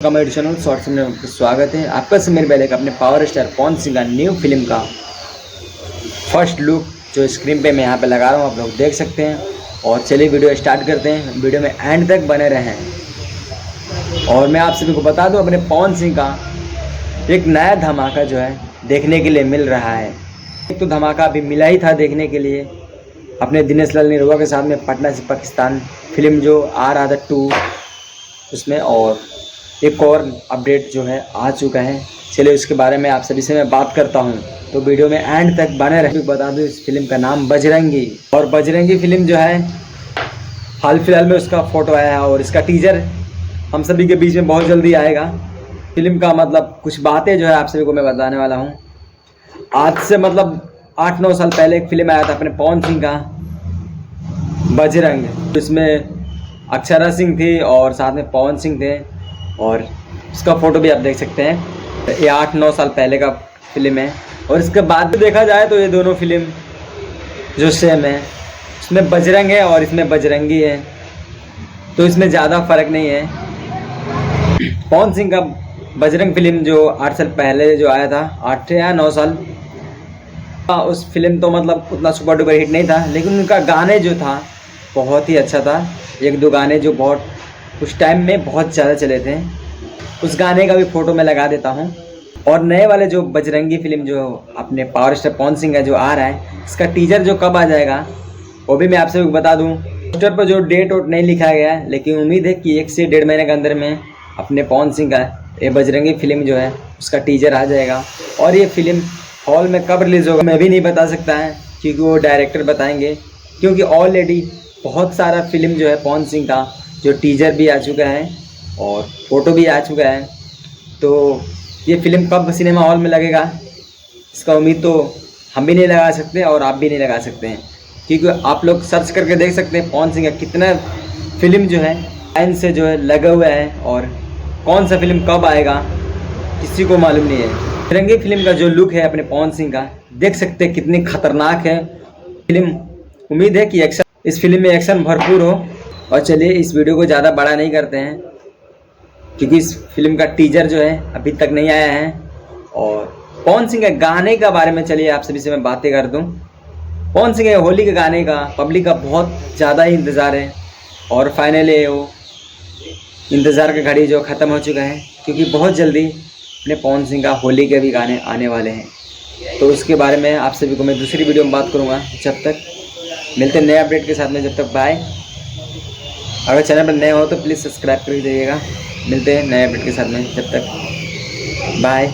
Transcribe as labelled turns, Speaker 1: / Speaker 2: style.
Speaker 1: Comedy channel shorts में आपका स्वागत है। आपका समीर बेलेक अपने पावर स्टार पवन सिंह का न्यू फिल्म का फर्स्ट लुक जो स्क्रीन पे मैं यहाँ पे लगा रहा हूँ, आप लोग देख सकते हैं। और चलिए वीडियो स्टार्ट करते हैं। वीडियो में एंड तक बने रहें। और मैं आप सभी को बता दूँ, अपने पवन सिंह का एक नया धमाका जो है देखने के लिए मिल रहा है। एक तो धमाका अभी मिला ही था देखने के लिए, अपने दिनेश लाल निरहुआ के साथ में पटना से पाकिस्तान फिल्म जो आ रहा था 2 उसमें, और एक और अपडेट जो है आ चुका है। चलिए उसके बारे में आप सभी से मैं बात करता हूं, तो वीडियो में एंड तक बने रहे। बता दूं, इस फिल्म का नाम बजरंगी, और बजरंगी फिल्म जो है हाल फिलहाल में उसका फ़ोटो आया है और इसका टीजर हम सभी के बीच में बहुत जल्दी आएगा। फिल्म का मतलब कुछ बातें जो है आप सभी को मैं बताने वाला हूँ। आज से मतलब 8-9 साल पहले एक फिल्म आया था अपने पवन सिंह का, बजरंग। इसमें अक्षरा सिंह थी और साथ में पवन सिंह थे, और उसका फ़ोटो भी आप देख सकते हैं। ये 8-9 साल पहले का फिल्म है। और इसके बाद देखा जाए तो ये दोनों फिल्म जो सेम है, इसमें बजरंग है और इसमें बजरंगी है, तो इसमें ज़्यादा फर्क नहीं है। पवन सिंह का बजरंग फिल्म जो 8 साल पहले जो आया था, 8 या 9 साल, उस फिल्म तो मतलब उतना सुपर डुपर हिट नहीं था, लेकिन उनका गाने जो था बहुत ही अच्छा था। 1-2 गाने जो बहुत उस टाइम में बहुत ज़्यादा चले थे, उस गाने का भी फ़ोटो मैं लगा देता हूँ। और नए वाले जो बजरंगी फिल्म जो अपने पावर स्टार पवन सिंह का जो आ रहा है, इसका टीजर जो कब आ जाएगा वो भी मैं आपसे बता दूँ। पोस्टर पर जो डेट वोट नहीं लिखा गया है, लेकिन उम्मीद है कि 1 से 1.5 महीने के अंदर में अपने पवन सिंह का ये बजरंगी फिल्म जो है उसका टीजर आ जाएगा। और ये फिल्म हॉल में कब रिलीज़ होगा मैं भी नहीं बता सकता है, क्योंकि वो डायरेक्टर बताएंगे। क्योंकि ऑलरेडी बहुत सारा फिल्म जो है पवन सिंह का जो टीजर भी आ चुका है और फोटो भी आ चुका है, तो ये फिल्म कब सिनेमा हॉल में लगेगा इसका उम्मीद तो हम भी नहीं लगा सकते और आप भी नहीं लगा सकते हैं। क्योंकि आप लोग सर्च करके देख सकते हैं पवन सिंह का कितना फिल्म जो है लाइन से जो है लगा हुआ है, और कौन सा फिल्म कब आएगा किसी को मालूम नहीं है। बजरंगी फिल्म का जो लुक है अपने पवन सिंह का, देख सकते हैं कितनी खतरनाक है फिल्म। उम्मीद है कि एक्शन, इस फिल्म में एक्शन भरपूर हो। और चलिए इस वीडियो को ज़्यादा बड़ा नहीं करते हैं, क्योंकि इस फिल्म का टीजर जो है अभी तक नहीं आया है। और पवन सिंह के गाने के बारे में चलिए आप सभी से मैं बातें कर दूं। पवन सिंह के होली के गाने का पब्लिक का बहुत ज़्यादा ही इंतज़ार है, और फाइनली वो इंतज़ार का घड़ी जो ख़त्म हो चुका है, क्योंकि बहुत जल्दी अपने पवन सिंह का होली के भी गाने आने वाले हैं। तो उसके बारे में आप सभी को मैं दूसरी वीडियो में बात करूँगा। जब तक मिलते हैं नए अपडेट के साथ में, जब तक बाय। अगर चैनल पर नए हो तो प्लीज़ सब्सक्राइब कर दीजिएगा। मिलते हैं नए अपडेट के साथ में, जब तक बाय।